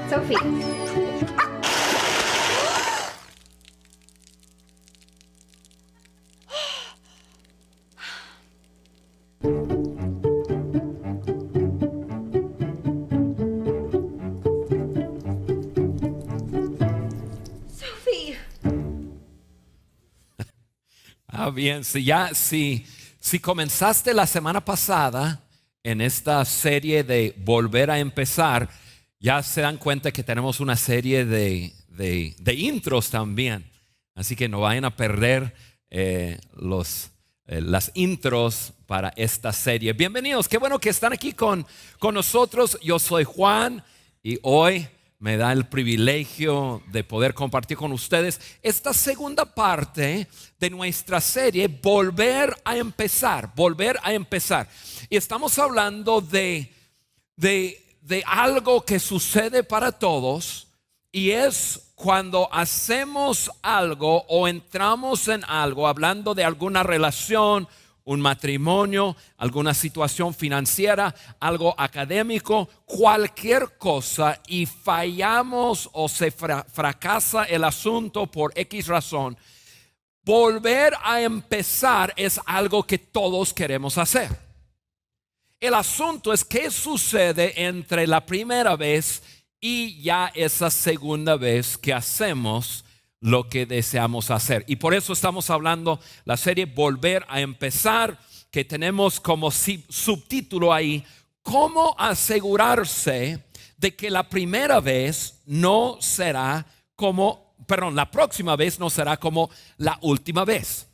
Sophie. Sophie. Bien, si comenzaste la semana pasada en esta serie de Volver a Empezar, ya se dan cuenta que tenemos una serie de intros también. Así que no vayan a perder las intros para esta serie. Bienvenidos, qué bueno que están aquí con nosotros. Yo soy Juan y hoy me da el privilegio de poder compartir con ustedes esta segunda parte de nuestra serie, Volver a Empezar, Volver a Empezar. Y estamos hablando de algo que sucede para todos, y es cuando hacemos algo o entramos en algo, hablando de alguna relación, un matrimonio, alguna situación financiera, algo académico, cualquier cosa, y fallamos o se fracasa el asunto por X razón. Volver a empezar es algo que todos queremos hacer. El asunto es qué sucede entre la primera vez y ya esa segunda vez que hacemos lo que deseamos hacer. Y por eso estamos hablando la serie Volver a Empezar, que tenemos como subtítulo ahí, cómo asegurarse de que la primera vez no será como, la próxima vez no será como la última vez.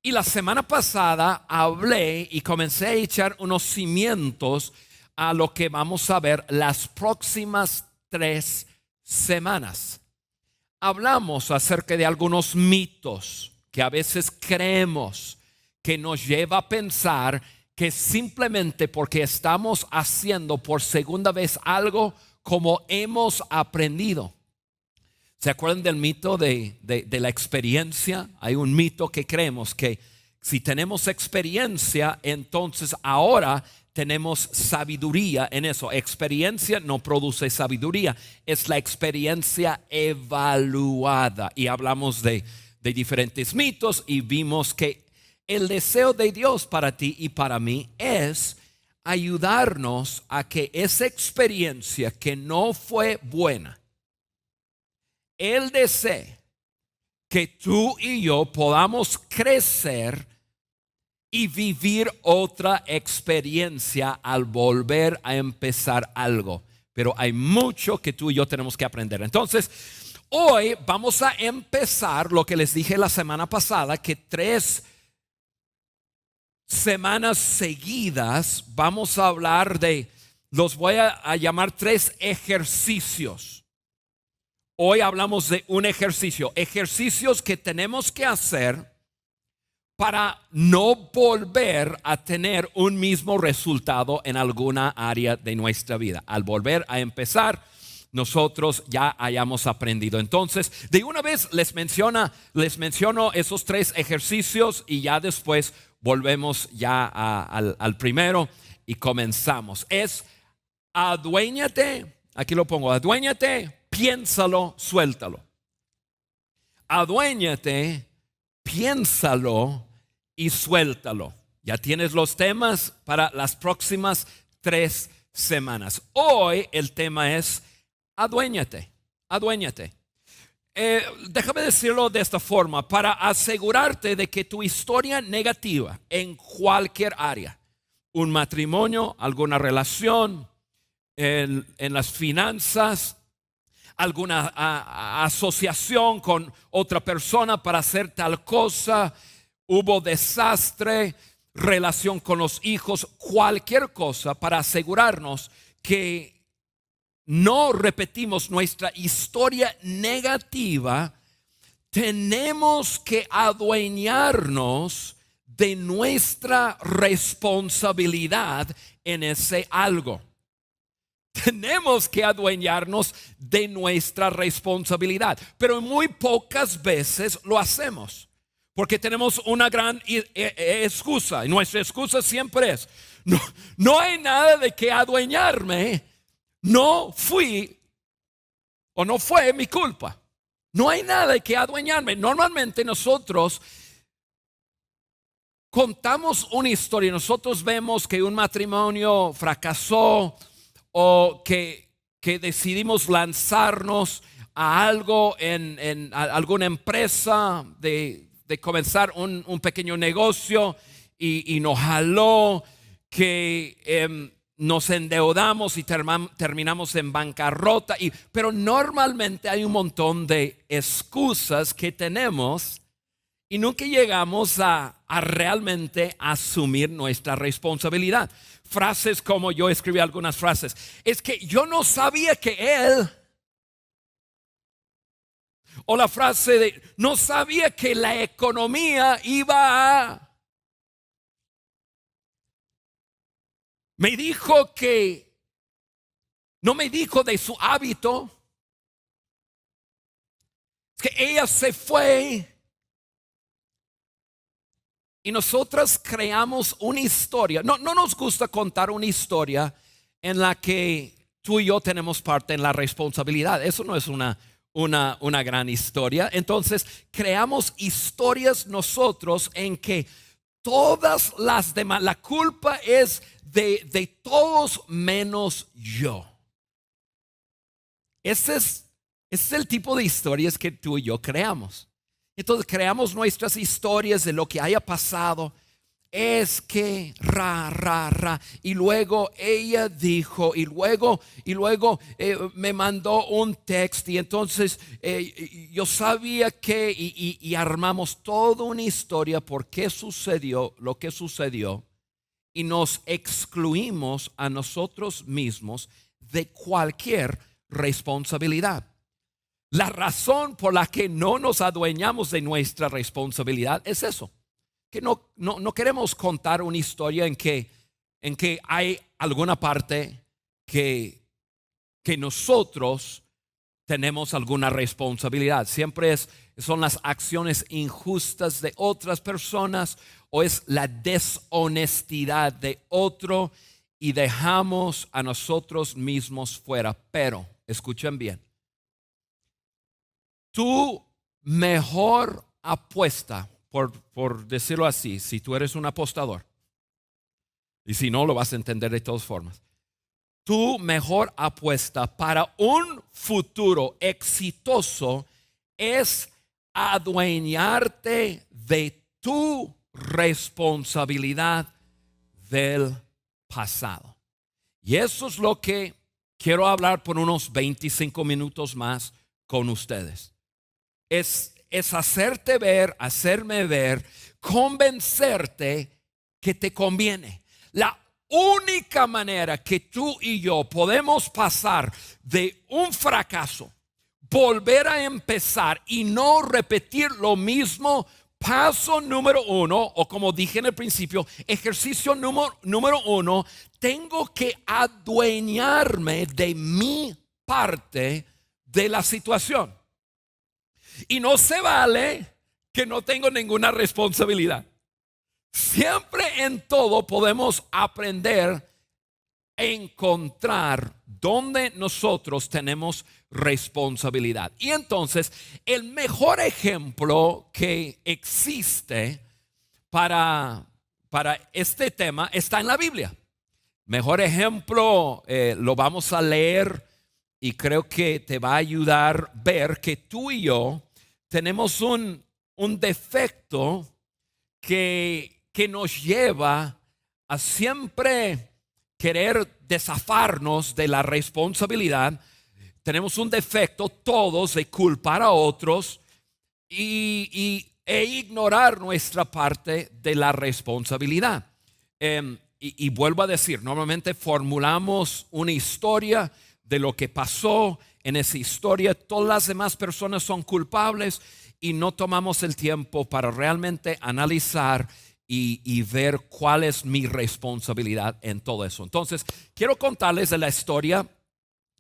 Y la semana pasada hablé y comencé a echar unos cimientos a lo que vamos a ver las próximas 3 semanas. Hablamos acerca de algunos mitos que a veces creemos, que nos lleva a pensar que simplemente porque estamos haciendo por segunda vez algo como hemos aprendido. ¿Se acuerdan del mito de la experiencia? Hay un mito que creemos que si tenemos experiencia, entonces ahora tenemos sabiduría en eso. Experiencia no produce sabiduría, es la experiencia evaluada. Y hablamos de diferentes mitos y vimos que el deseo de Dios para ti y para mí es ayudarnos a que esa experiencia que no fue buena, Él desea que tú y yo podamos crecer y vivir otra experiencia al volver a empezar algo. Pero hay mucho que tú y yo tenemos que aprender. Entonces, hoy vamos a empezar lo que les dije la semana pasada, que 3 semanas seguidas vamos a hablar los voy a llamar 3 ejercicios. Hoy hablamos de un ejercicios que tenemos que hacer para no volver a tener un mismo resultado en alguna área de nuestra vida. Al volver a empezar, nosotros ya hayamos aprendido. Entonces, de una vez les menciono esos 3 ejercicios y ya después volvemos ya al primero y comenzamos. Es aduéñate, aquí lo pongo, aduéñate. Piénsalo, suéltalo. Aduéñate, piénsalo y suéltalo. Ya tienes los temas para las próximas 3 semanas. Hoy el tema es aduéñate, aduéñate. Déjame decirlo de esta forma, para asegurarte de que tu historia negativa en cualquier área, un matrimonio, alguna relación, en las finanzas, alguna asociación con otra persona para hacer tal cosa, hubo desastre, relación con los hijos, cualquier cosa para asegurarnos que no repetimos nuestra historia negativa. Tenemos que adueñarnos de nuestra responsabilidad en ese algo. Tenemos que adueñarnos de nuestra responsabilidad, pero muy pocas veces lo hacemos, porque tenemos una gran excusa, y nuestra excusa siempre es, no hay nada de que adueñarme, no fui o no fue mi culpa. No hay nada de que adueñarme. Normalmente nosotros contamos una historia, nosotros vemos que un matrimonio fracasó o que decidimos lanzarnos a algo en alguna empresa, de comenzar un pequeño negocio y nos jaló, que nos endeudamos y terminamos en bancarrota. Pero normalmente hay un montón de excusas que tenemos y nunca llegamos a realmente asumir nuestra responsabilidad. Frases como, yo escribí algunas frases, es que yo no sabía que él, o la frase de, no sabía que la economía iba a, me dijo que, no me dijo de su hábito, es que ella se fue. Y nosotras creamos una historia. No nos gusta contar una historia en la que tú y yo tenemos parte en la responsabilidad. Eso no es una gran historia. Entonces creamos historias nosotros en que todas las demás, la culpa es de todos menos yo. Ese es el tipo de historias que tú y yo creamos. Entonces creamos nuestras historias de lo que haya pasado. Es que y luego ella dijo, y luego me mandó un texto, y entonces yo sabía que, y armamos toda una historia por qué sucedió lo que sucedió, y nos excluimos a nosotros mismos de cualquier responsabilidad. La razón por la que no nos adueñamos de nuestra responsabilidad es eso, que no queremos contar una historia en que hay alguna parte que nosotros tenemos alguna responsabilidad. Siempre son las acciones injustas de otras personas o es la deshonestidad de otro y dejamos a nosotros mismos fuera. Pero, escuchen bien, tu mejor apuesta, por decirlo así, si tú eres un apostador, y si no lo vas a entender de todas formas, tu mejor apuesta para un futuro exitoso es adueñarte de tu responsabilidad del pasado. Y eso es lo que quiero hablar por unos 25 minutos más con ustedes. Es hacerte ver, hacerme ver, convencerte que te conviene. La única manera que tú y yo podemos pasar de un fracaso, volver a empezar y no repetir lo mismo, paso número 1, o como dije en el principio, ejercicio número 1, tengo que adueñarme de mi parte de la situación. Y no se vale que no tengo ninguna responsabilidad. Siempre en todo podemos aprender a encontrar donde nosotros tenemos responsabilidad. Y entonces el mejor ejemplo que existe para este tema está en la Biblia. Mejor ejemplo lo vamos a leer y creo que te va a ayudar a ver que tú y yo tenemos un defecto que nos lleva a siempre querer desafarnos de la responsabilidad. tenemos un defecto todos de culpar a otros e ignorar nuestra parte de la responsabilidad. Y vuelvo a decir, normalmente formulamos una historia de lo que pasó. En esa historia todas las demás personas son culpables y no tomamos el tiempo para realmente analizar y ver cuál es mi responsabilidad en todo eso. Entonces, quiero contarles de la historia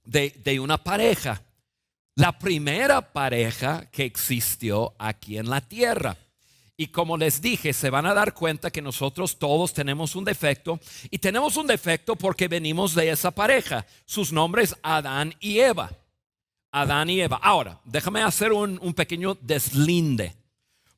de una pareja, la primera pareja que existió aquí en la tierra. Y como les dije, se van a dar cuenta que nosotros todos tenemos un defecto, y tenemos un defecto porque venimos de esa pareja. Sus nombres, Adán y Eva. Adán y Eva. Ahora, déjame hacer un pequeño deslinde,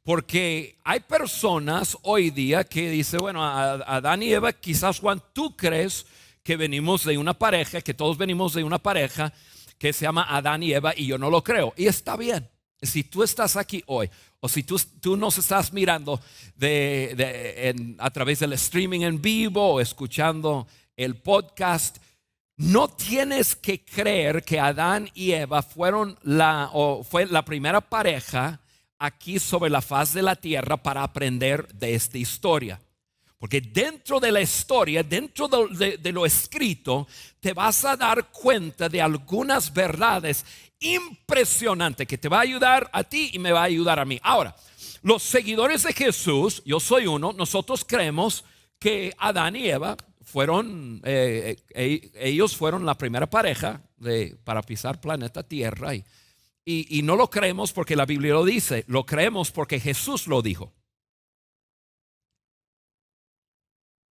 porque hay personas hoy día que dicen, bueno, Adán y Eva, quizás Juan, tú crees que venimos de una pareja, que todos venimos de una pareja que se llama Adán y Eva, y yo no lo creo. Y está bien. Si tú estás aquí hoy, o si tú nos estás mirando a través del streaming en vivo o escuchando el podcast, no tienes que creer que Adán y Eva fue la primera pareja aquí sobre la faz de la tierra para aprender de esta historia. Porque dentro de la historia, dentro de lo escrito, te vas a dar cuenta de algunas verdades impresionantes que te va a ayudar a ti y me va a ayudar a mí. Ahora, los seguidores de Jesús, yo soy uno, nosotros creemos que Adán y Eva ellos fueron la primera pareja para pisar planeta Tierra, y no lo creemos porque la Biblia lo dice, lo creemos porque Jesús lo dijo.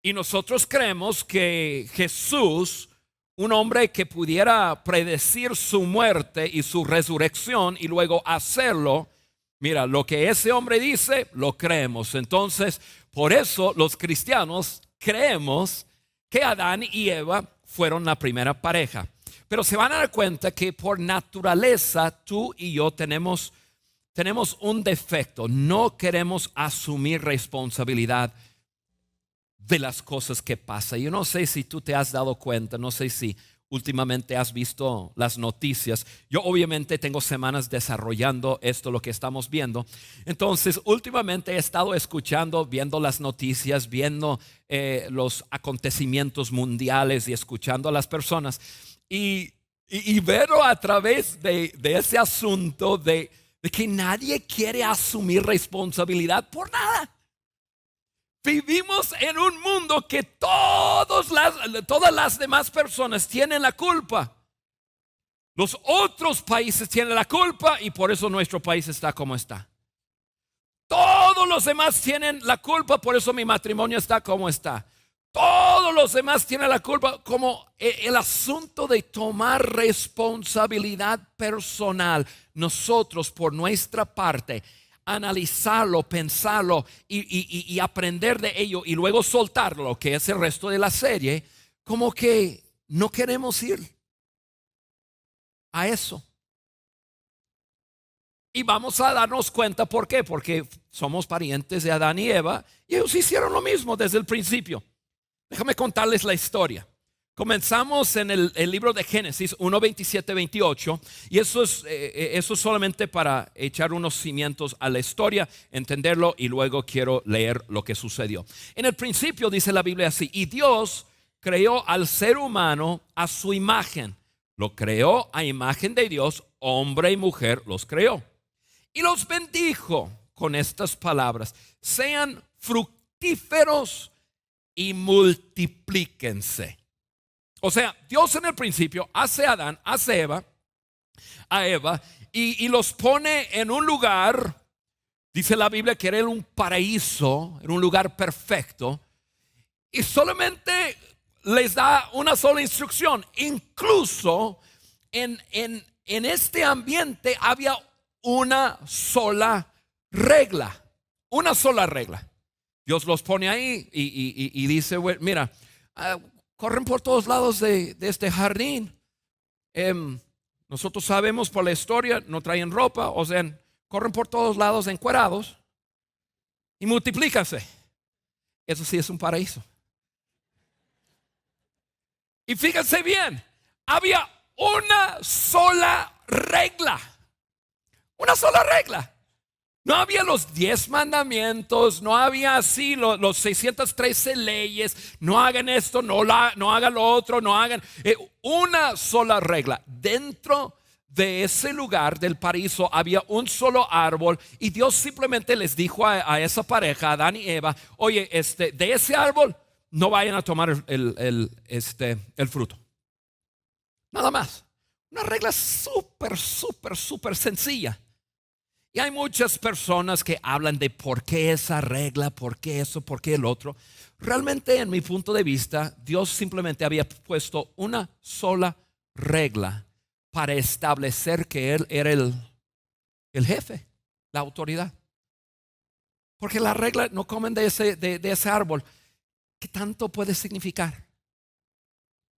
Y nosotros creemos que Jesús, un hombre que pudiera predecir su muerte y su resurrección y luego hacerlo, mira, lo que ese hombre dice, lo creemos. Entonces, por eso los cristianos creemos que Adán y Eva fueron la primera pareja. Pero se van a dar cuenta que por naturaleza tú y yo tenemos un defecto. No queremos asumir responsabilidad de las cosas que pasan. Yo no sé si tú te has dado cuenta, no sé si últimamente has visto las noticias. Yo obviamente tengo semanas desarrollando esto, lo que estamos viendo. Entonces, últimamente he estado escuchando, viendo las noticias, viendo los acontecimientos mundiales y escuchando a las personas. Y verlo a través de ese asunto de que nadie quiere asumir responsabilidad por nada. Vivimos en un mundo que todas las demás personas tienen la culpa. Los otros países tienen la culpa y por eso nuestro país está como está. Todos los demás tienen la culpa, por eso mi matrimonio está como está. Todos los demás tienen la culpa, como el asunto de tomar responsabilidad personal. Nosotros, por nuestra parte, analizarlo, pensarlo y aprender de ello y luego soltarlo, que es el resto de la serie, como que no queremos ir a eso. Y vamos a darnos cuenta por qué, porque somos parientes de Adán y Eva y ellos hicieron lo mismo desde el principio. Déjame contarles la historia. Comenzamos en el libro de Génesis 1, 27, 28, y eso es solamente para echar unos cimientos a la historia, entenderlo, y luego quiero leer lo que sucedió. En el principio dice la Biblia así: y Dios creó al ser humano a su imagen. Lo creó a imagen de Dios, hombre y mujer los creó. Y los bendijo con estas palabras: sean fructíferos y multiplíquense. O sea, Dios en el principio hace a Adán, hace a Eva y los pone en un lugar. Dice la Biblia que era un paraíso, era un lugar perfecto, y solamente les da una sola instrucción. Incluso en este ambiente había una sola regla. Una sola regla. Dios los pone ahí y dice, bueno, mira, corren por todos lados de este jardín. Nosotros sabemos por la historia, no traen ropa, o sea, corren por todos lados encuerados y multiplícanse. Eso sí es un paraíso. Y fíjense bien, había una sola regla. Una sola regla. No había los 10 mandamientos, no había así los 613 leyes, no hagan esto, no hagan lo otro, no hagan. Una sola regla. Dentro de ese lugar del paraíso había un solo árbol y Dios simplemente les dijo a esa pareja, Adán y Eva, oye, de ese árbol no vayan a tomar el fruto. Nada más. Una regla súper sencilla. Y hay muchas personas que hablan de por qué esa regla, por qué eso, por qué el otro. Realmente, en mi punto de vista, Dios simplemente había puesto una sola regla para establecer que Él era el jefe, la autoridad. Porque la regla, no comen de ese árbol. ¿Qué tanto puede significar?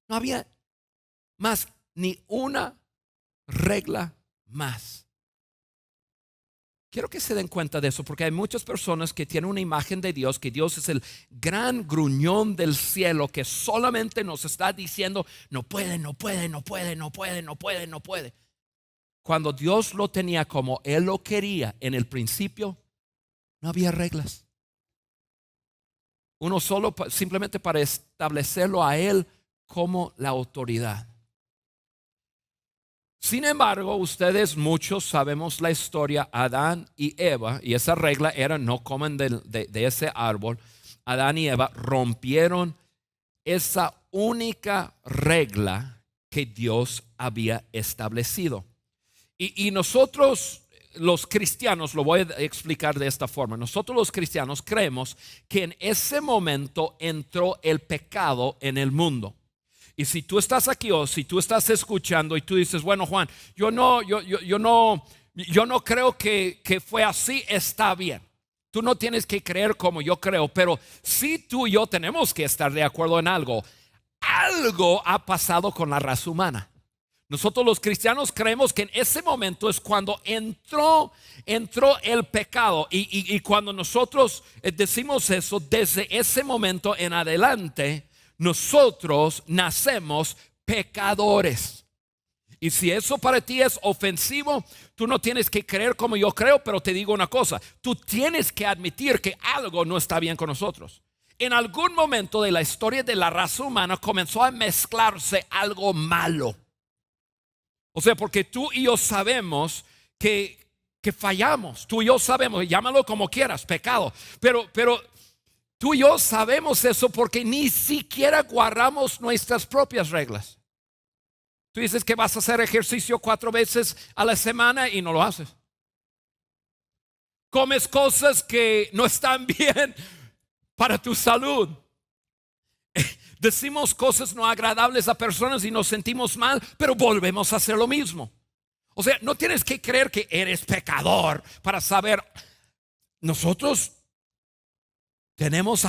No había más, ni una regla más. Quiero que se den cuenta de eso porque hay muchas personas que tienen una imagen de Dios, que Dios es el gran gruñón del cielo que solamente nos está diciendo no puede. Cuando Dios lo tenía como Él lo quería en el principio, no había reglas. Uno solo simplemente para establecerlo a Él como la autoridad. Sin embargo, ustedes muchos sabemos la historia, Adán y Eva, y esa regla era no comen de ese árbol. Adán y Eva rompieron esa única regla que Dios había establecido. Y nosotros los cristianos, lo voy a explicar de esta forma, nosotros los cristianos creemos que en ese momento entró el pecado en el mundo. Y si tú estás aquí o si tú estás escuchando y tú dices, bueno, Juan, yo no creo que fue así, está bien. Tú no tienes que creer como yo creo, pero sí tú y yo tenemos que estar de acuerdo en algo. Algo ha pasado con la raza humana. Nosotros los cristianos creemos que en ese momento es cuando entró el pecado. Y cuando nosotros decimos eso, desde ese momento en adelante, nosotros nacemos pecadores. Y si eso para ti es ofensivo, tú no tienes que creer como yo creo, pero te digo una cosa, tú tienes que admitir que algo no está bien con nosotros. En algún momento de la historia de la raza humana comenzó a mezclarse algo malo. O sea, porque tú y yo sabemos que fallamos, tú y yo sabemos, llámalo como quieras, pecado, pero tú y yo sabemos eso porque ni siquiera guardamos nuestras propias reglas. Tú dices que vas a hacer ejercicio 4 veces a la semana y no lo haces. Comes cosas que no están bien para tu salud. Decimos cosas no agradables a personas y nos sentimos mal, pero volvemos a hacer lo mismo. O sea, no tienes que creer que eres pecador para saber. Nosotros tenemos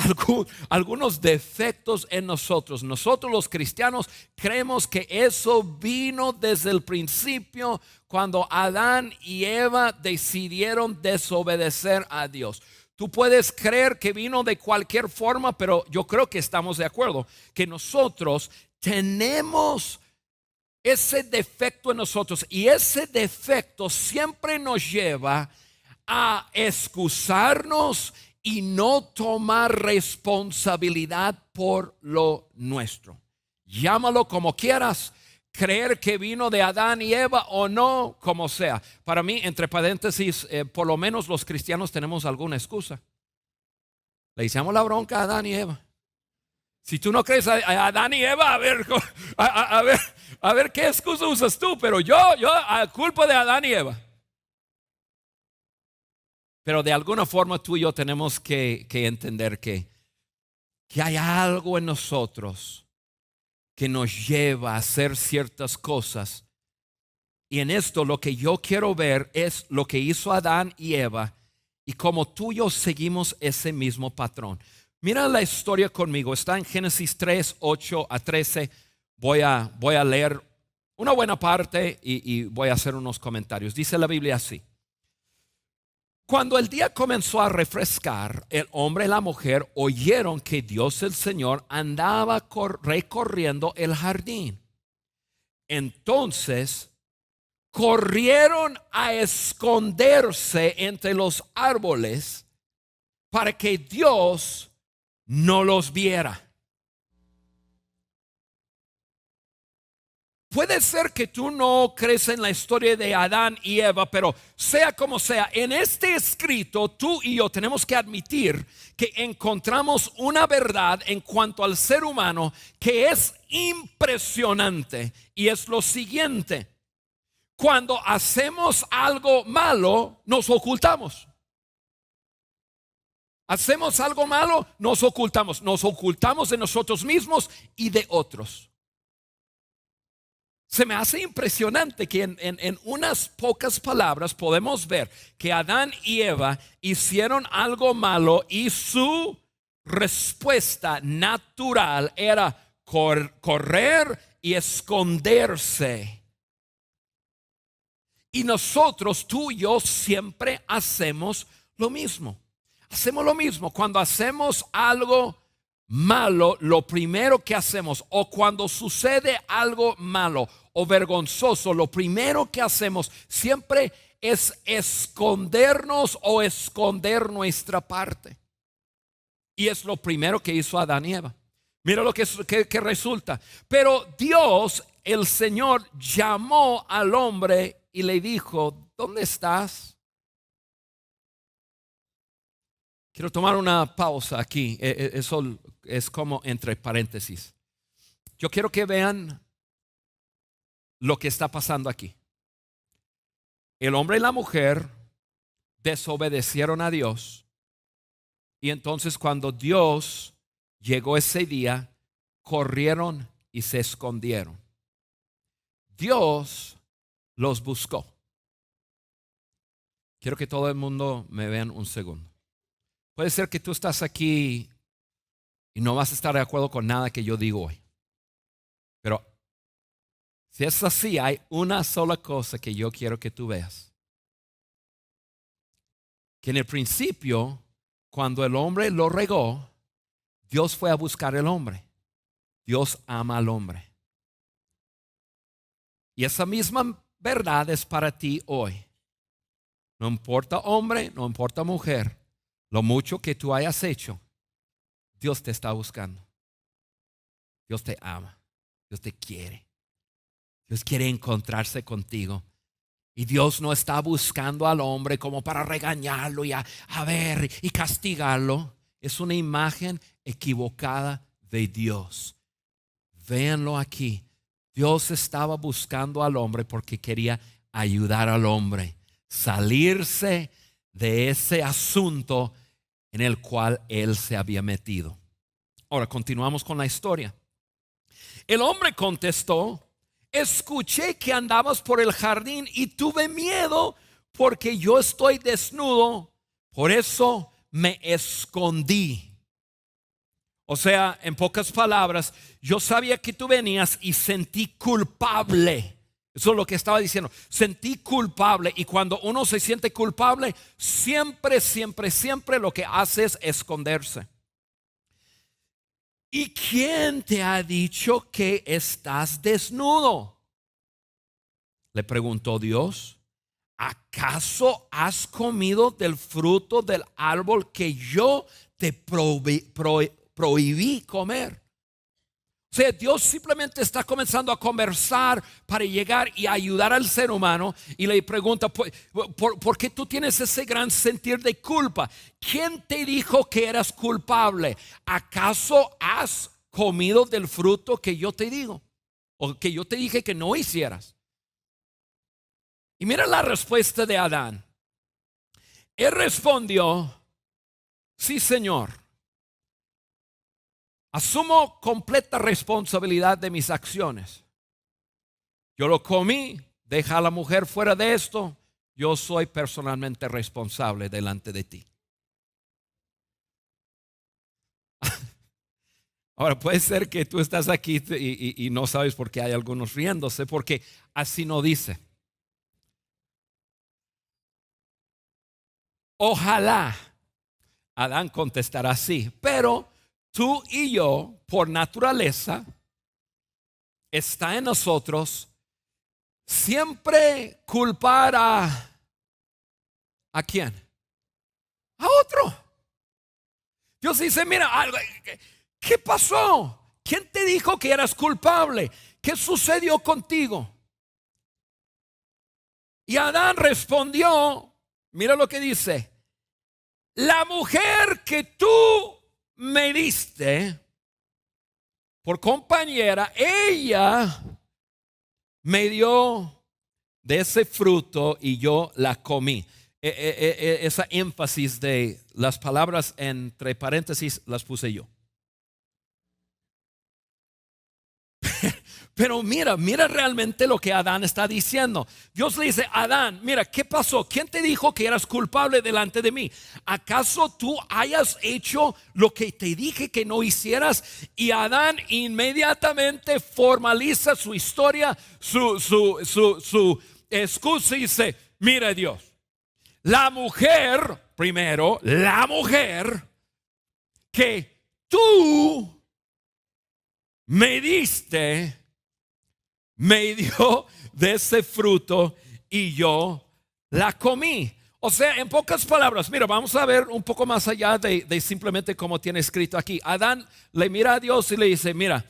algunos defectos en nosotros. Nosotros los cristianos creemos que eso vino desde el principio cuando Adán y Eva decidieron desobedecer a Dios. Tú puedes creer que vino de cualquier forma, pero yo creo que estamos de acuerdo que nosotros tenemos ese defecto en nosotros y ese defecto siempre nos lleva a excusarnos y no tomar responsabilidad por lo nuestro. Llámalo como quieras, creer que vino de Adán y Eva o no, como sea. Para mí, entre paréntesis, por lo menos los cristianos tenemos alguna excusa. Le echamos la bronca a Adán y Eva. Si tú no crees a Adán y Eva, a ver qué excusa usas tú, pero yo a culpa de Adán y Eva. Pero de alguna forma tú y yo tenemos que entender que hay algo en nosotros que nos lleva a hacer ciertas cosas. Y en esto lo que yo quiero ver es lo que hizo Adán y Eva y cómo tú y yo seguimos ese mismo patrón. Mira la historia conmigo, está en Génesis 3, 8 a 13. Voy a leer una buena parte y voy a hacer unos comentarios. Dice la Biblia así. Cuando el día comenzó a refrescar, el hombre y la mujer oyeron que Dios el Señor andaba recorriendo el jardín. Entonces corrieron a esconderse entre los árboles para que Dios no los viera. Puede ser que tú no crees en la historia de Adán y Eva, pero sea como sea, en este escrito tú y yo tenemos que admitir que encontramos una verdad en cuanto al ser humano que es impresionante, y es lo siguiente: cuando hacemos algo malo, nos ocultamos. Hacemos algo malo, nos ocultamos de nosotros mismos y de otros. Se me hace impresionante que en unas pocas palabras podemos ver que Adán y Eva hicieron algo malo y su respuesta natural era correr y esconderse. Y nosotros, tú y yo, siempre hacemos lo mismo. Hacemos lo mismo cuando hacemos algo malo. Lo primero que hacemos, o cuando sucede algo malo o vergonzoso, lo primero que hacemos siempre es escondernos o esconder nuestra parte. Y es lo primero que hizo Adán y Eva. Mira lo que resulta. Pero Dios, el Señor, llamó al hombre y le dijo: ¿dónde estás? Quiero tomar una pausa aquí. Eso es como entre paréntesis. Yo quiero que vean lo que está pasando aquí. El hombre y la mujer desobedecieron a Dios. Y entonces, cuando Dios llegó ese día, corrieron y se escondieron. Dios los buscó. Quiero que todo el mundo me vean un segundo. Puede ser que tú estás aquí y no vas a estar de acuerdo con nada que yo digo hoy. Pero si es así, hay una sola cosa que yo quiero que tú veas. Que en el principio, cuando el hombre lo regó, Dios fue a buscar al hombre. Dios ama al hombre. Y esa misma verdad es para ti hoy. No importa hombre, no importa mujer, lo mucho que tú hayas hecho, Dios te está buscando. Dios te ama. Dios te quiere. Dios quiere encontrarse contigo. Y Dios no está buscando al hombre como para regañarlo y a ver y castigarlo. Es una imagen equivocada de Dios. Véanlo aquí. Dios estaba buscando al hombre porque quería ayudar al hombre, salirse de ese asunto en el cual él se había metido. Ahora continuamos con la historia. El hombre contestó: escuché que andabas por el jardín y tuve miedo porque yo estoy desnudo, por eso me escondí. O sea, en pocas palabras, yo sabía que tú venías y sentí culpable. Eso es lo que estaba diciendo. Sentí culpable. Y cuando uno se siente culpable, siempre lo que hace es esconderse. ¿Y quién te ha dicho que estás desnudo?, le preguntó Dios. ¿Acaso has comido del fruto del árbol que yo te prohibí comer? O sea, Dios simplemente está comenzando a conversar para llegar y ayudar al ser humano, y le pregunta: ¿por qué tú tienes ese gran sentir de culpa? ¿Quién te dijo que eras culpable? ¿Acaso has comido del fruto que yo te digo, o que yo te dije que no hicieras? Y mira la respuesta de Adán. Él respondió: sí, Señor. Asumo completa responsabilidad de mis acciones. Yo lo comí, deja a la mujer fuera de esto. Yo soy personalmente responsable delante de ti. Ahora, puede ser que tú estás aquí y no sabes por qué hay algunos riéndose, porque así no dice. Ojalá Adán contestará así, pero tú y yo, por naturaleza, está en nosotros siempre culpar ¿a quién? A otro. Dios dice, mira, ¿qué pasó? ¿Quién te dijo que eras culpable? ¿Qué sucedió contigo? Y Adán respondió, mira lo que dice, la mujer que tú me diste por compañera, ella me dio de ese fruto y yo la comí. Esa énfasis de las palabras entre paréntesis las puse yo. Pero mira realmente lo que Adán está diciendo. Dios le dice, Adán, mira, ¿qué pasó? ¿Quién te dijo que eras culpable delante de mí? ¿Acaso tú hayas hecho lo que te dije que no hicieras? Y Adán inmediatamente formaliza su historia, su excusa y dice, mira Dios, la mujer, primero, la mujer que tú me diste, me dio de ese fruto y yo la comí. O sea, en pocas palabras, mira, vamos a ver un poco más allá de simplemente como tiene escrito aquí. Adán le mira a Dios y le dice, mira,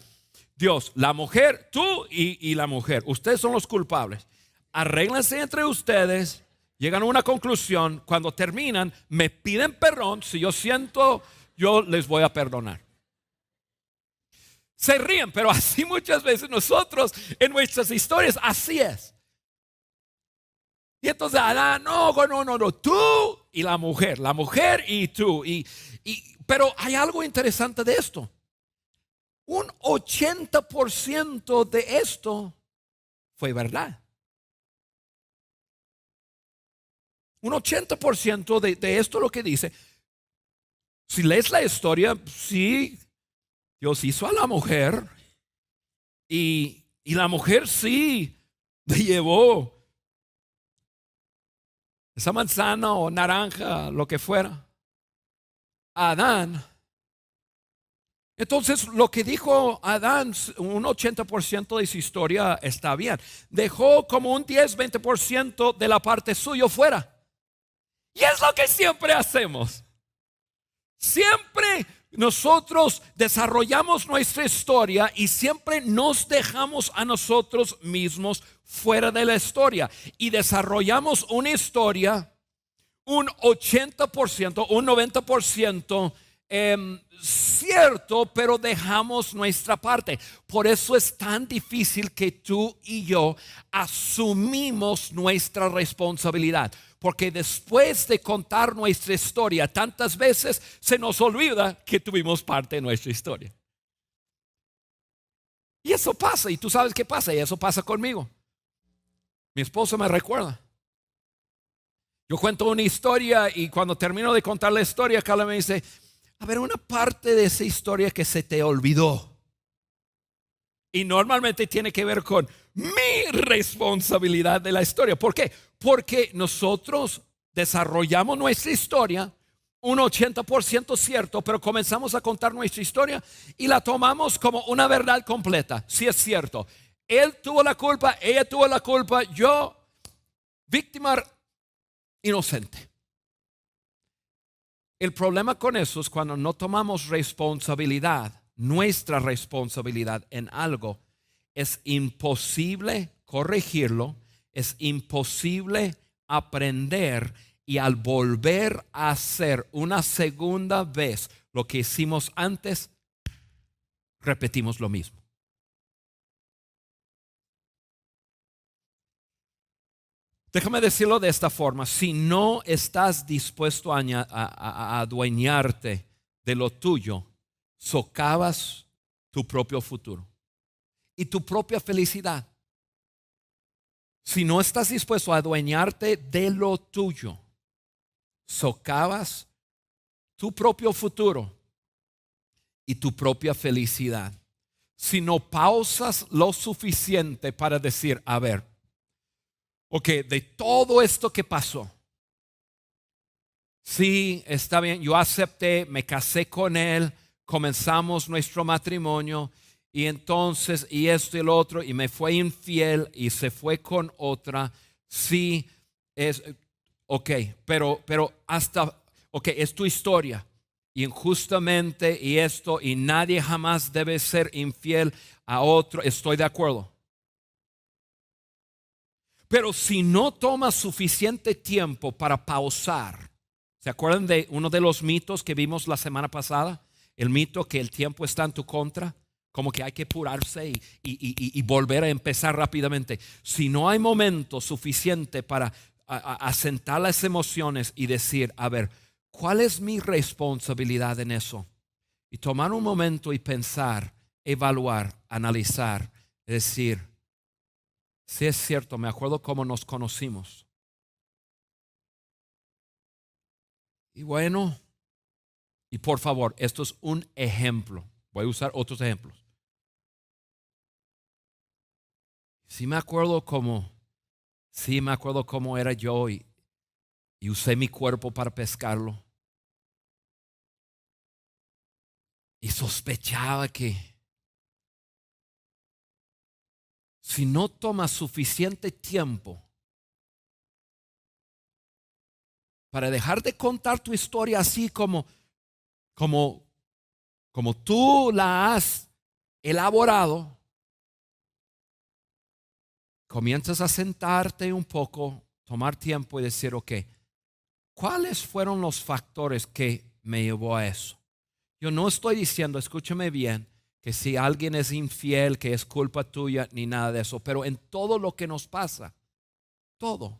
Dios, la mujer, tú y la mujer, ustedes son los culpables. Arréglense entre ustedes, llegan a una conclusión. Cuando terminan, me piden perdón. Si yo siento, yo les voy a perdonar. Se ríen, pero así muchas veces nosotros en nuestras historias, así es. Y entonces Adán, no, tú y la mujer y tú. Pero hay algo interesante de esto. Un 80% de esto fue verdad. Un 80% de esto lo que dice. Si lees la historia, sí, Dios hizo a la mujer y la mujer sí le llevó esa manzana o naranja, lo que fuera, a Adán. Entonces lo que dijo Adán, un 80% de su historia está bien. Dejó como un 10-20% de la parte suya fuera. Y es lo que siempre hacemos. Siempre nosotros desarrollamos nuestra historia y siempre nos dejamos a nosotros mismos fuera de la historia. Y desarrollamos una historia, un 80%, un 90% cierto, pero dejamos nuestra parte. Por eso es tan difícil que tú y yo asumimos nuestra responsabilidad. Porque después de contar nuestra historia tantas veces se nos olvida que tuvimos parte de nuestra historia. Y eso pasa, y tú sabes qué pasa, y eso pasa conmigo. Mi esposo me recuerda. Yo cuento una historia y cuando termino de contar la historia, Carla me dice, a ver, una parte de esa historia que se te olvidó. Y normalmente tiene que ver con mi responsabilidad de la historia. ¿Por qué? Porque nosotros desarrollamos nuestra historia, un 80% cierto, pero comenzamos a contar nuestra historia y la tomamos como una verdad completa. Si es cierto, él tuvo la culpa, ella tuvo la culpa, yo, víctima inocente. El problema con eso es cuando no tomamos responsabilidad, nuestra responsabilidad en algo. Es imposible corregirlo, es imposible aprender y al volver a hacer una segunda vez lo que hicimos antes, repetimos lo mismo. Déjame decirlo de esta forma, si no estás dispuesto a adueñarte de lo tuyo, socavas tu propio futuro y tu propia felicidad. Si no estás dispuesto a adueñarte de lo tuyo, socavas tu propio futuro y tu propia felicidad. Si no pausas lo suficiente para decir, a ver, ok, de todo esto que pasó, sí, está bien, yo acepté, me casé con él, comenzamos nuestro matrimonio y entonces, y esto y el otro, y me fue infiel y se fue con otra. Sí, es, ok, pero hasta, ok, es tu historia. Injustamente y esto, y nadie jamás debe ser infiel a otro. Estoy de acuerdo. Pero si no tomas suficiente tiempo para pausar, ¿se acuerdan de uno de los mitos que vimos la semana pasada? El mito que el tiempo está en tu contra, como que hay que apurarse y volver a empezar rápidamente. Si no hay momento suficiente para asentar las emociones y decir, a ver, ¿cuál es mi responsabilidad en eso? Y tomar un momento y pensar, evaluar, analizar, decir, si es cierto, me acuerdo cómo nos conocimos. Y bueno, y por favor, esto es un ejemplo. Voy a usar otros ejemplos. Sí me acuerdo cómo era yo y usé mi cuerpo para pescarlo. Y sospechaba que si no tomas suficiente tiempo para dejar de contar tu historia así como tú la has elaborado, comienzas a sentarte un poco, tomar tiempo y decir, ok, ¿cuáles fueron los factores que me llevó a eso? Yo no estoy diciendo, escúchame bien, que si alguien es infiel, que es culpa tuya, ni nada de eso, pero en todo lo que nos pasa, todo,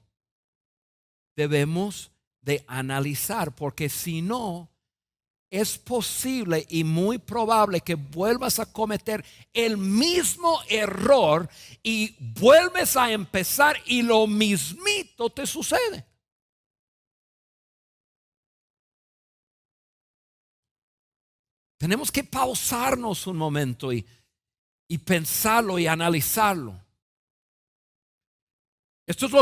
debemos de analizar, porque si no, es posible y muy probable que vuelvas a cometer el mismo error y vuelves a empezar y lo mismito te sucede. Tenemos que pausarnos un momento y pensarlo y analizarlo. Esto es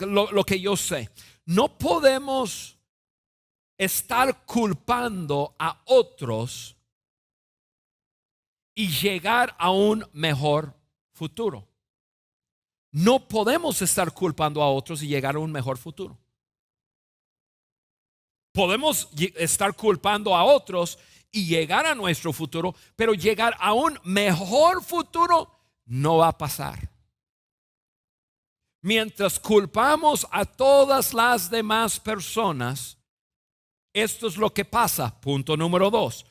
lo que yo sé. No podemos estar culpando a otros y llegar a un mejor futuro. No podemos estar culpando a otros y llegar a un mejor futuro. Podemos estar culpando a otros y llegar a nuestro futuro, pero llegar a un mejor futuro no va a pasar. Mientras culpamos a todas las demás personas, esto es lo que pasa. Punto número 2.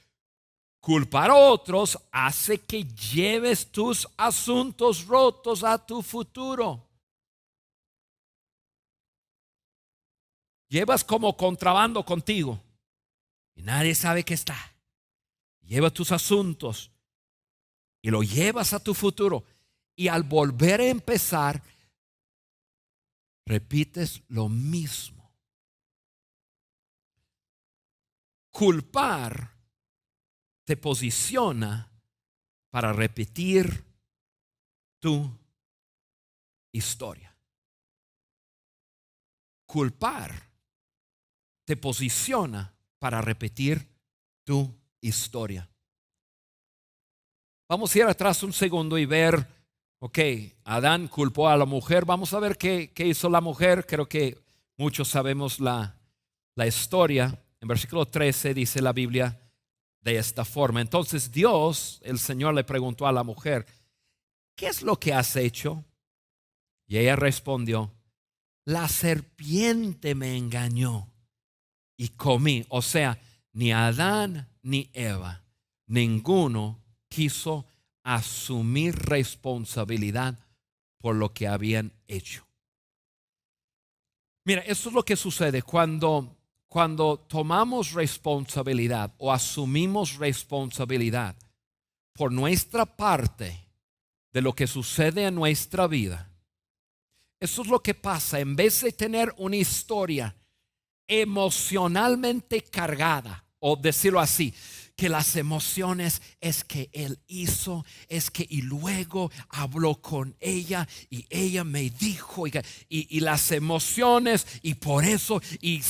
Culpar a otros hace que lleves tus asuntos rotos a tu futuro. Llevas como contrabando contigo y nadie sabe que está. Lleva tus asuntos y lo llevas a tu futuro. Y al volver a empezar, repites lo mismo. Culpar te posiciona para repetir tu historia. Culpar te posiciona para repetir tu historia. Vamos a ir atrás un segundo y ver, ok, Adán culpó a la mujer. Vamos a ver qué hizo la mujer. Creo que muchos sabemos la historia. En versículo 13 dice la Biblia de esta forma. Entonces Dios, el Señor, le preguntó a la mujer, ¿qué es lo que has hecho? Y ella respondió, la serpiente me engañó y comí. O sea, ni Adán ni Eva, ninguno quiso asumir responsabilidad por lo que habían hecho. Mira, esto es lo que sucede cuando tomamos responsabilidad o asumimos responsabilidad por nuestra parte de lo que sucede en nuestra vida. Eso es lo que pasa. En vez de tener una historia emocionalmente cargada, o decirlo así, que las emociones es que él hizo, es que y luego habló con ella y ella me dijo y las emociones y por eso y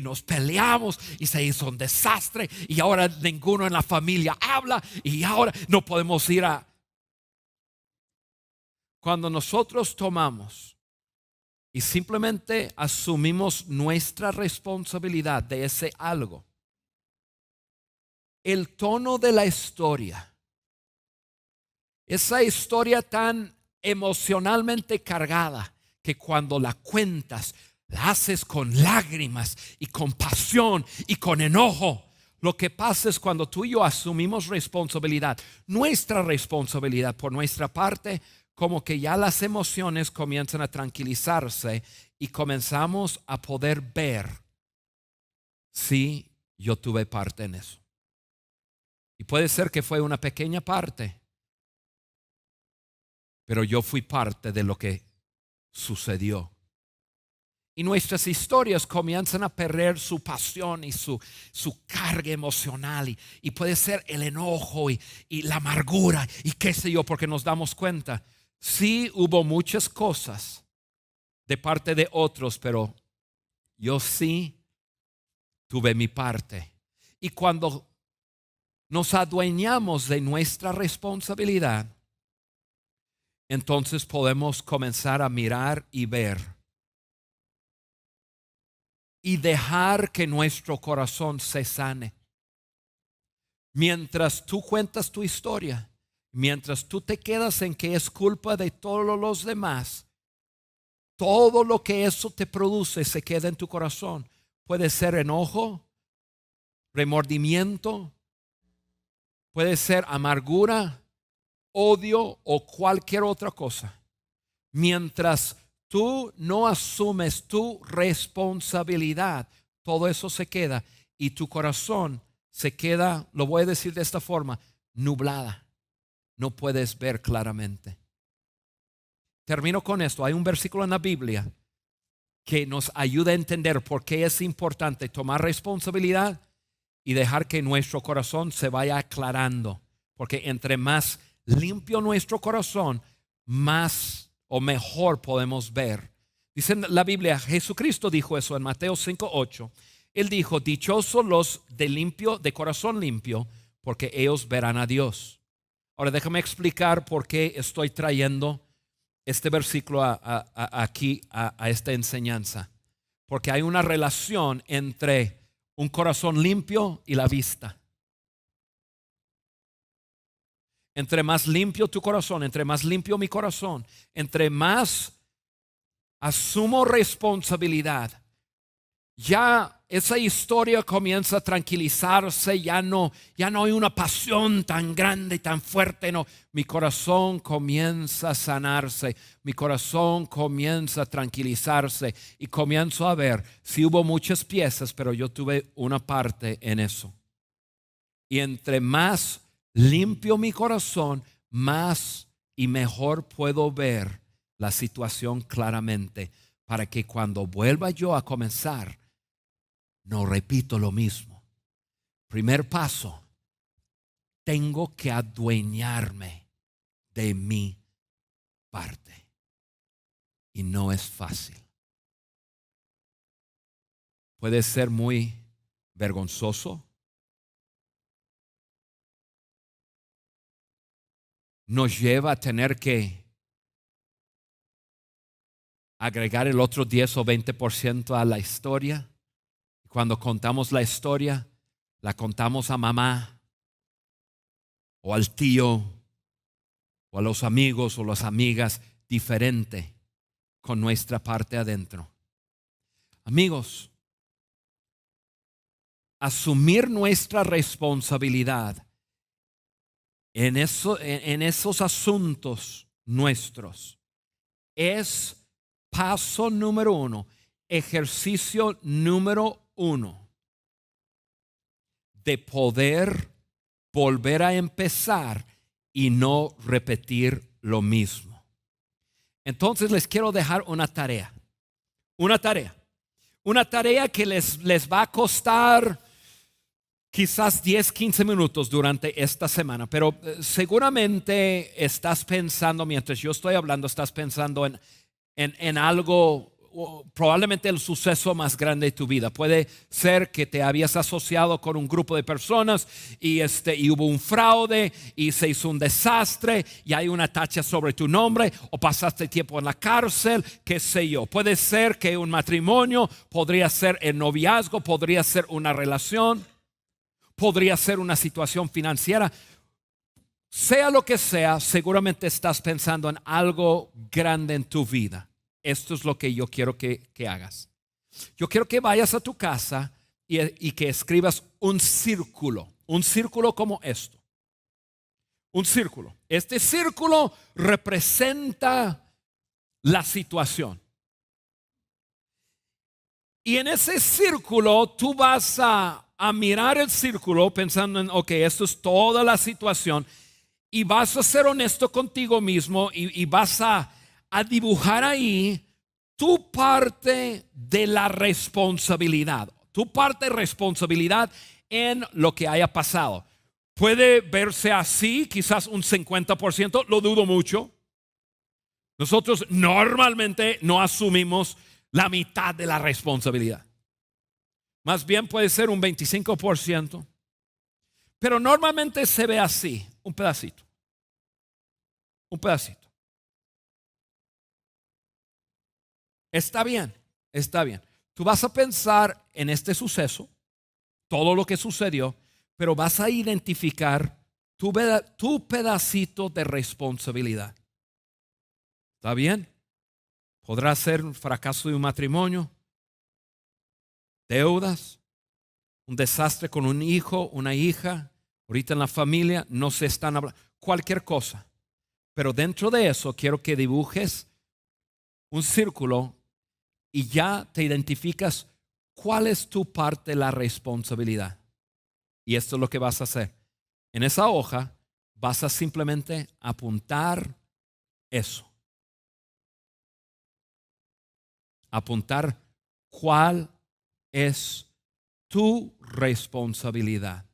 nos peleamos y se hizo un desastre y ahora ninguno en la familia habla y ahora no podemos ir a... cuando nosotros tomamos y simplemente asumimos nuestra responsabilidad de ese algo, el tono de la historia, esa historia tan emocionalmente cargada que cuando la cuentas, la haces con lágrimas y con pasión y con enojo. Lo que pasa es cuando tú y yo asumimos responsabilidad, nuestra responsabilidad por nuestra parte, como que ya las emociones comienzan a tranquilizarse y comenzamos a poder ver si yo tuve parte en eso. Y puede ser que fue una pequeña parte, pero yo fui parte de lo que sucedió. Y nuestras historias comienzan a perder su pasión y su carga emocional. Y puede ser el enojo y la amargura y qué sé yo, porque nos damos cuenta. Sí hubo muchas cosas de parte de otros, pero yo sí tuve mi parte. Y cuando nos adueñamos de nuestra responsabilidad, entonces podemos comenzar a mirar y ver y dejar que nuestro corazón se sane. Mientras tú cuentas tu historia, mientras tú te quedas en que es culpa de todos los demás, todo lo que eso te produce se queda en tu corazón. Puede ser enojo, remordimiento, puede ser amargura, odio o cualquier otra cosa. Mientras tú no asumes tu responsabilidad, todo eso se queda y tu corazón se queda, lo voy a decir de esta forma, nublada. No puedes ver claramente. Termino con esto. Hay un versículo en la Biblia que nos ayuda a entender por qué es importante tomar responsabilidad y dejar que nuestro corazón se vaya aclarando. Porque entre más limpio nuestro corazón, más o mejor podemos ver. Dice la Biblia, Jesucristo dijo eso en Mateo 5:8. Él dijo, dichosos los de corazón limpio, porque ellos verán a Dios. Ahora déjame explicar por qué estoy trayendo este versículo aquí a esta enseñanza. Porque hay una relación entre un corazón limpio y la vista. Entre más limpio tu corazón, entre más limpio mi corazón, entre más asumo responsabilidad, ya esa historia comienza a tranquilizarse, ya no hay una pasión tan grande y tan fuerte, no. Mi corazón comienza a sanarse, mi corazón comienza a tranquilizarse y comienzo a ver si hubo muchas piezas, pero yo tuve una parte en eso. Y entre más limpio mi corazón, más y mejor puedo ver la situación claramente, para que cuando vuelva yo a comenzar, no repito lo mismo. Primer paso, tengo que adueñarme de mi parte. Y no es fácil. Puede ser muy vergonzoso. Nos lleva a tener que agregar el otro 10 o 20% a la historia. Cuando contamos la historia, la contamos a mamá o al tío o a los amigos o las amigas diferente con nuestra parte adentro. Amigos, asumir nuestra responsabilidad en esos asuntos nuestros es paso número 1, ejercicio número 1 de poder volver a empezar y no repetir lo mismo. Entonces les quiero dejar una tarea que les va a costar quizás 10, 15 minutos durante esta semana, pero seguramente estás pensando, mientras yo estoy hablando, estás pensando en algo, probablemente el suceso más grande de tu vida. Puede ser que te habías asociado con un grupo de personas y hubo un fraude y se hizo un desastre y hay una tacha sobre tu nombre, o pasaste tiempo en la cárcel, qué sé yo. Puede ser que un matrimonio, podría ser el noviazgo, podría ser una relación, podría ser una situación financiera. Sea lo que sea, seguramente estás pensando en algo grande en tu vida. Esto es lo que yo quiero que hagas. Yo quiero que vayas a tu casa y que escribas un círculo como esto. Un círculo. Este círculo representa la situación. Y en ese círculo tú vas a mirar el círculo pensando en, ok, esto es toda la situación. Y vas a ser honesto contigo mismo y vas a dibujar ahí tu parte de la responsabilidad. Tu parte de responsabilidad en lo que haya pasado. Puede verse así, quizás un 50%, lo dudo mucho. Nosotros normalmente no asumimos la mitad de la responsabilidad. Más bien puede ser un 25%. Pero normalmente se ve así, un pedacito. Un pedacito. Está bien, está bien. Tú vas a pensar en este suceso, todo lo que sucedió, pero vas a identificar tu pedacito de responsabilidad. ¿Está bien? Podrá ser un fracaso de un matrimonio, deudas, un desastre con un hijo, una hija, ahorita en la familia no se están hablando, cualquier cosa. Pero dentro de eso quiero que dibujes un círculo y ya te identificas cuál es tu parte de la responsabilidad. Y esto es lo que vas a hacer. En esa hoja vas a simplemente apuntar eso. Apuntar cuál es tu responsabilidad.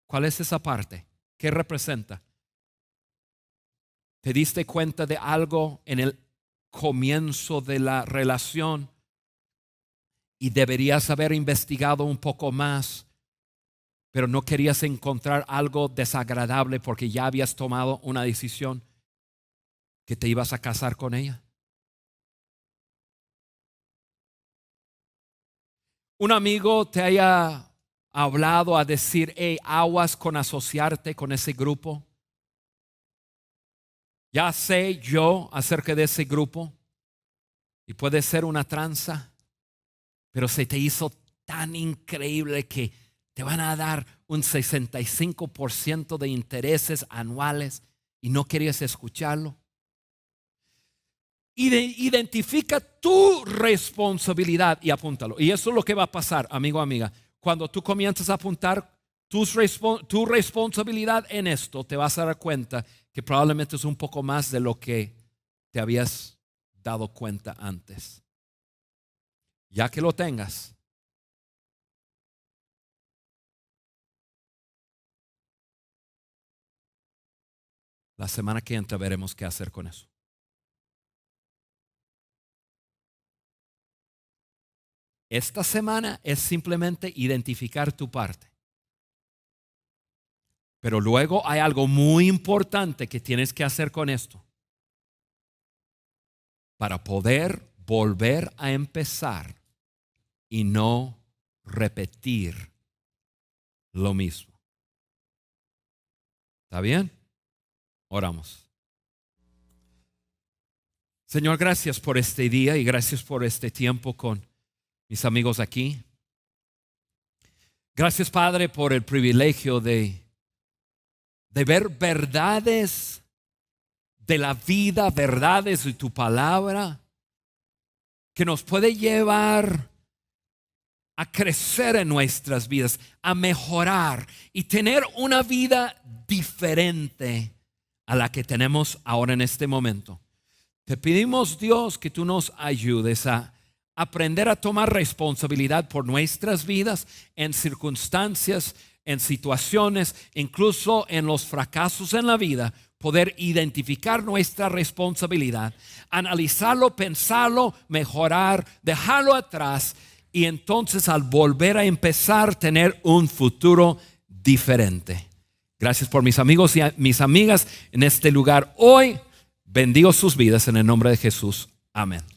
¿Cuál es esa parte? ¿Qué representa? ¿Te diste cuenta de algo en el comienzo de la relación y deberías haber investigado un poco más, pero no querías encontrar algo desagradable porque ya habías tomado una decisión que te ibas a casar con ella? Un amigo te haya hablado a decir, hey, aguas con asociarte con ese grupo. Ya sé yo acerca de ese grupo y puede ser una tranza, pero se te hizo tan increíble que te van a dar un 65% de intereses anuales y no querías escucharlo. Identifica tu responsabilidad y apúntalo. Y eso es lo que va a pasar, amigo, amiga. Cuando tú comienzas a apuntar tu responsabilidad en esto, te vas a dar cuenta que probablemente es un poco más de lo que te habías dado cuenta antes. Ya que lo tengas, la semana que entra veremos qué hacer con eso. Esta semana es simplemente identificar tu parte. Pero luego hay algo muy importante que tienes que hacer con esto. Para poder volver a empezar y no repetir lo mismo. ¿Está bien? Oramos. Señor, gracias por este día y gracias por este tiempo con mis amigos aquí. Gracias, Padre, por el privilegio de ver verdades de la vida, verdades de tu palabra, que nos puede llevar a crecer en nuestras vidas, a mejorar y tener una vida diferente a la que tenemos ahora en este momento. Te pedimos, Dios, que tú nos ayudes a aprender a tomar responsabilidad por nuestras vidas en circunstancias, en situaciones, incluso en los fracasos en la vida. poder identificar nuestra responsabilidad, analizarlo, pensarlo, mejorar, dejarlo atrás y entonces al volver a empezar tener un futuro diferente. Gracias por mis amigos y mis amigas en este lugar hoy. Bendigo sus vidas en el nombre de Jesús. Amén.